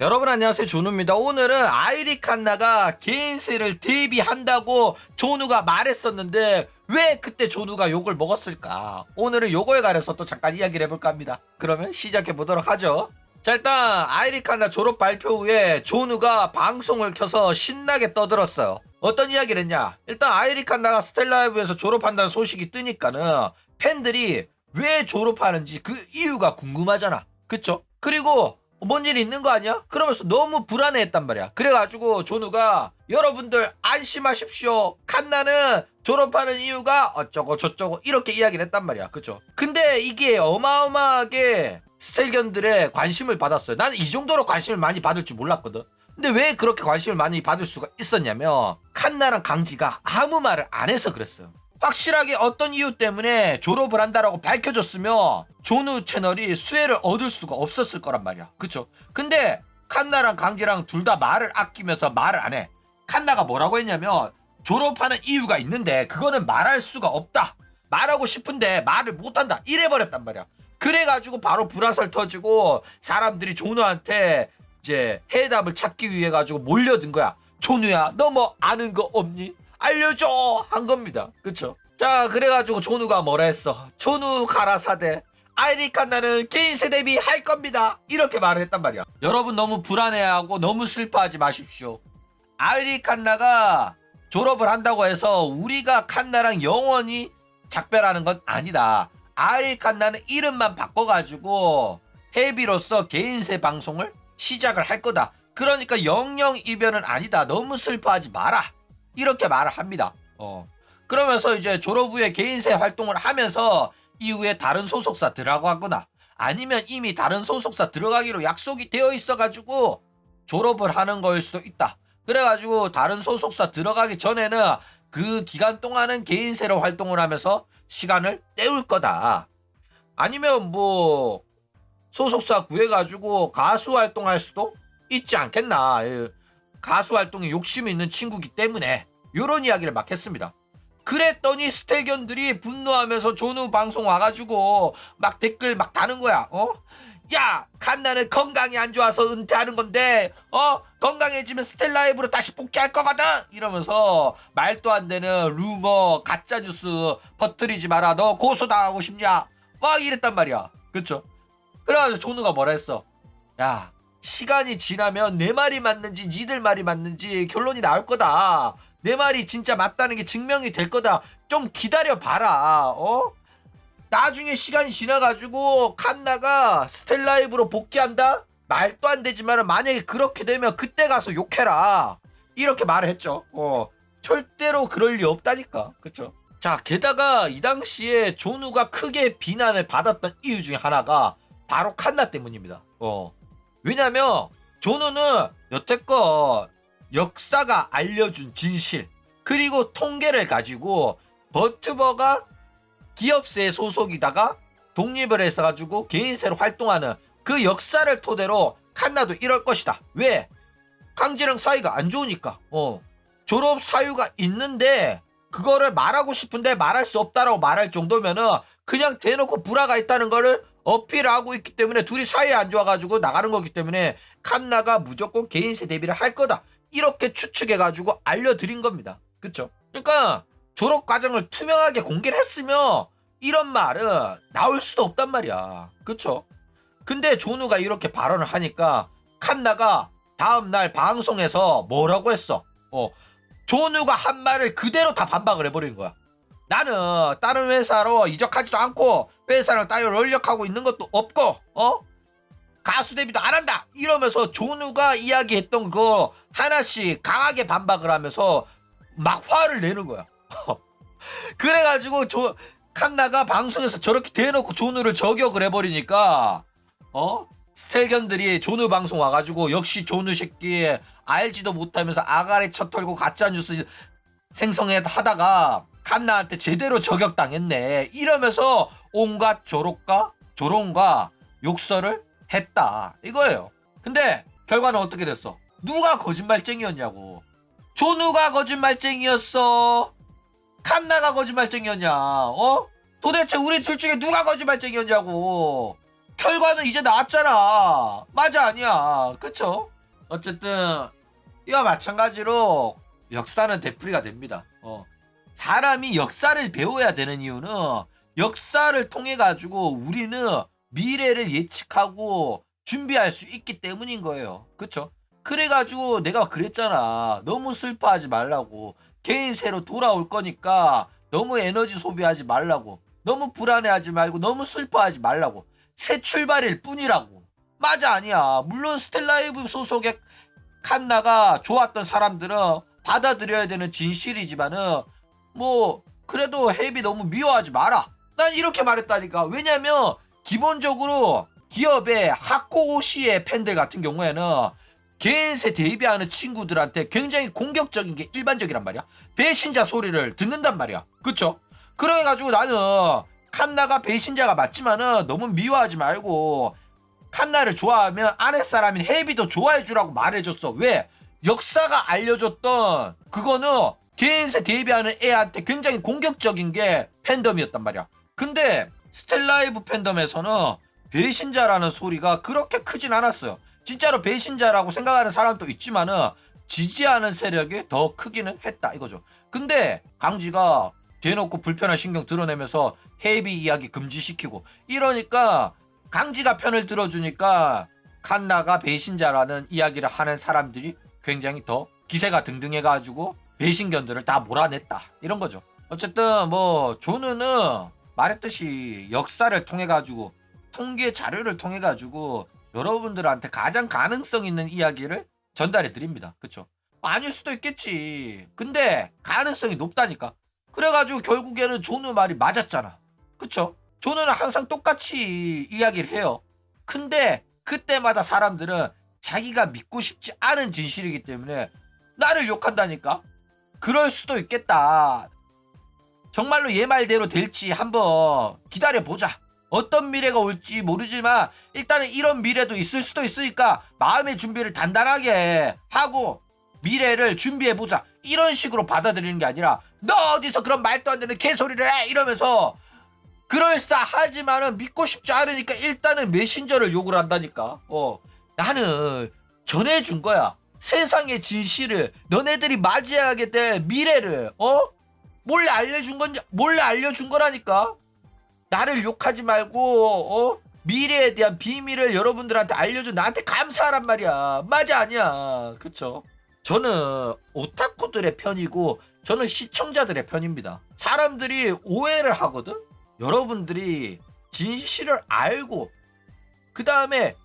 여러분 안녕하세요, 조누입니다. 오늘은 아이리 칸나가 개인세를 데뷔한다고 조누가 말했었는데 왜 그때 조누가 욕을 먹었을까? 오늘은 요거에 관해서 또 잠깐 이야기를 해볼까 합니다. 그러면 시작해 보도록 하죠. 자, 일단 아이리 칸나 졸업 발표 후에 조누가 방송을 켜서 신나게 떠들었어요. 어떤 이야기를 했냐? 일단 아이리 칸나가 스텔라이브에서 졸업한다는 소식이 뜨니까는 팬들이 왜 졸업하는지 그 이유가 궁금하잖아. 그쵸? 그리고 뭔 일이 있는 거 아니야? 그러면서 너무 불안해했단 말이야. 그래가지고 조누가 여러분들 안심하십시오. 칸나는 졸업하는 이유가 어쩌고 저쩌고 이렇게 이야기를 했단 말이야. 그쵸? 근데 이게 어마어마하게 스텔견들의 관심을 받았어요. 나는 이 정도로 관심을 많이 받을 줄 몰랐거든. 근데 왜 그렇게 관심을 많이 받을 수가 있었냐면 칸나랑 강지가 아무 말을 안 해서 그랬어요. 확실하게 어떤 이유 때문에 졸업을 한다라고 밝혀졌으면 조누 채널이 수혜를 얻을 수가 없었을 거란 말이야. 그쵸? 근데 칸나랑 강지랑 둘 다 말을 아끼면서 말을 안 해. 칸나가 뭐라고 했냐면 졸업하는 이유가 있는데 그거는 말할 수가 없다. 말하고 싶은데 말을 못한다. 이래버렸단 말이야. 그래가지고 바로 불화설 터지고 사람들이 조누한테 이제 해답을 찾기 위해 가지고 몰려든 거야. 조누야, 너 뭐 아는 거 없니? 알려줘! 한 겁니다. 그쵸? 자, 그래가지고 조누가 뭐라 했어? 조누 가라사대. 아이리 칸나는 개인세 데뷔 할 겁니다. 이렇게 말을 했단 말이야. 여러분 너무 불안해하고 너무 슬퍼하지 마십시오. 아이리 칸나가 졸업을 한다고 해서 우리가 칸나랑 영원히 작별하는 건 아니다. 아이리 칸나는 이름만 바꿔가지고 헤비로서 개인세 방송을 시작을 할 거다. 그러니까 영영 이별은 아니다. 너무 슬퍼하지 마라. 이렇게 말을 합니다. 그러면서 이제 졸업 후에 개인세 활동을 하면서 이후에 다른 소속사 들어가거나 아니면 이미 다른 소속사 들어가기로 약속이 되어 있어가지고 졸업을 하는 거일 수도 있다. 그래가지고 다른 소속사 들어가기 전에는 그 기간 동안은 개인세로 활동을 하면서 시간을 때울 거다. 아니면 뭐 소속사 구해가지고 가수 활동할 수도 있지 않겠나. 가수 활동에 욕심이 있는 친구기 때문에 요런 이야기를 막 했습니다. 그랬더니 스텔견들이 분노하면서 조누 방송 와가지고 막 댓글 막 다는 거야. 야, 칸나는 건강이 안 좋아서 은퇴하는 건데 건강해지면 스텔라이브로 다시 복귀할 거거든 이러면서 말도 안 되는 루머 가짜뉴스 퍼뜨리지 마라. 너 고소당하고 싶냐 막 이랬단 말이야. 그쵸? 그래가지고 조누가 뭐라 했어? 야, 시간이 지나면 내 말이 맞는지 니들 말이 맞는지 결론이 나올 거다. 내 말이 진짜 맞다는 게 증명이 될 거다. 좀 기다려봐라. 나중에 시간이 지나가지고 칸나가 스텔라이브로 복귀한다? 말도 안 되지만 만약에 그렇게 되면 그때 가서 욕해라. 이렇게 말을 했죠. 절대로 그럴 리 없다니까. 그쵸? 자, 게다가 이 당시에 조누가 크게 비난을 받았던 이유 중에 하나가 바로 칸나 때문입니다. 왜냐면 조누는 여태껏 역사가 알려준 진실 그리고 통계를 가지고 버튜버가 기업사의 소속이다가 독립을 해서가지고 개인세로 활동하는 그 역사를 토대로 칸나도 이럴 것이다. 왜? 강지랑 사이가 안 좋으니까. 졸업 사유가 있는데 그거를 말하고 싶은데 말할 수 없다라고 말할 정도면은 그냥 대놓고 불화가 있다는 거를 어필하고 있기 때문에 둘이 사이 안 좋아가지고 나가는 거기 때문에 칸나가 무조건 개인세 데뷔를 할 거다. 이렇게 추측해가지고 알려드린 겁니다. 그쵸? 그러니까 졸업 과정을 투명하게 공개를 했으면 이런 말은 나올 수도 없단 말이야. 그쵸? 근데 조누가 이렇게 발언을 하니까 칸나가 다음날 방송에서 뭐라고 했어? 조누가 한 말을 그대로 다 반박을 해버리는 거야. 나는 다른 회사로 이적하지도 않고 회사랑 따로 연락하고 있는 것도 없고 가수 데뷔도 안 한다 이러면서 조누가 이야기했던 거 하나씩 강하게 반박을 하면서 막 화를 내는 거야. 그래가지고 칸나가 방송에서 저렇게 대놓고 조누를 저격을 해버리니까 스텔견들이 조누 방송 와가지고 역시 조누 새끼 알지도 못하면서 아가리 쳐 털고 가짜뉴스 생성해 하다가 칸나한테 제대로 저격당했네 이러면서 온갖 조롱과 욕설을 했다 이거예요. 근데 결과는 어떻게 됐어? 누가 거짓말쟁이였냐고. 조누가 거짓말쟁이였어? 칸나가 거짓말쟁이였냐? 도대체 우리 둘 중에 누가 거짓말쟁이였냐고. 결과는 이제 나왔잖아. 맞아 아니야. 그쵸? 어쨌든 이와 마찬가지로 역사는 되풀이가 됩니다. 사람이 역사를 배워야 되는 이유는 역사를 통해 가지고 우리는 미래를 예측하고 준비할 수 있기 때문인 거예요. 그쵸? 그래가지고 내가 그랬잖아. 너무 슬퍼하지 말라고. 개인세로 돌아올 거니까 너무 에너지 소비하지 말라고. 너무 불안해하지 말고 너무 슬퍼하지 말라고. 새 출발일 뿐이라고. 맞아 아니야. 물론 스텔라이브 소속의 칸나가 좋았던 사람들은 받아들여야 되는 진실이지만은 뭐 그래도 헤비 너무 미워하지 마라. 난 이렇게 말했다니까. 왜냐면 기본적으로 기업의 하코시의 팬들 같은 경우에는 개인세 데뷔하는 친구들한테 굉장히 공격적인 게 일반적이란 말이야. 배신자 소리를 듣는단 말이야. 그쵸? 그래가지고 나는 칸나가 배신자가 맞지만은 너무 미워하지 말고 칸나를 좋아하면 아랫사람인 헤비도 좋아해주라고 말해줬어. 왜? 역사가 알려줬던 그거는 개인세 데뷔하는 애한테 굉장히 공격적인 게 팬덤이었단 말이야. 근데 스텔라이브 팬덤에서는 배신자라는 소리가 그렇게 크진 않았어요. 진짜로 배신자라고 생각하는 사람도 있지만은 지지하는 세력이 더 크기는 했다 이거죠. 근데 강지가 대놓고 불편한 신경 드러내면서 헤비 이야기 금지시키고 이러니까 강지가 편을 들어주니까 칸나가 배신자라는 이야기를 하는 사람들이 굉장히 더 기세가 등등해가지고 배신견들을 다 몰아냈다 이런 거죠. 어쨌든 뭐 조누는 말했듯이 역사를 통해 가지고 통계 자료를 통해 가지고 여러분들한테 가장 가능성 있는 이야기를 전달해 드립니다. 그쵸? 아닐 수도 있겠지. 근데 가능성이 높다니까. 그래가지고 결국에는 조누 말이 맞았잖아. 그쵸? 조누는 항상 똑같이 이야기를 해요. 근데 그때마다 사람들은 자기가 믿고 싶지 않은 진실이기 때문에 나를 욕한다니까. 그럴 수도 있겠다. 정말로 얘 말대로 될지 한번 기다려보자. 어떤 미래가 올지 모르지만 일단은 이런 미래도 있을 수도 있으니까 마음의 준비를 단단하게 하고 미래를 준비해보자. 이런 식으로 받아들이는 게 아니라 너 어디서 그런 말도 안 되는 개소리를 해 이러면서 그럴싸하지만은 믿고 싶지 않으니까 일단은 메신저를 욕을 한다니까. 나는 전해준 거야. 세상의 진실을 너네들이 맞이하게 될 미래를 몰래 알려준 거라니까. 나를 욕하지 말고 미래에 대한 비밀을 여러분들한테 알려준 나한테 감사하란 말이야. 맞아 아니야. 그쵸? 저는 오타쿠들의 편이고 저는 시청자들의 편입니다. 사람들이 오해를 하거든. 여러분들이 진실을 알고 그 다음에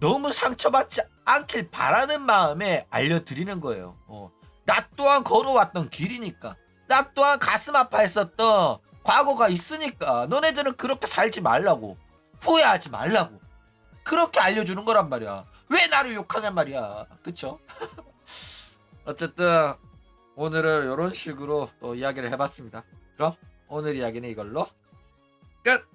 너무 상처받지 않길 바라는 마음에 알려드리는 거예요. 나 또한 걸어왔던 길이니까. 나 또한 가슴 아파했었던 과거가 있으니까 너네들은 그렇게 살지 말라고. 후회하지 말라고. 그렇게 알려주는 거란 말이야. 왜 나를 욕하냔 말이야. 그쵸? 어쨌든 오늘은 이런 식으로 또 이야기를 해봤습니다. 그럼 오늘 이야기는 이걸로 끝!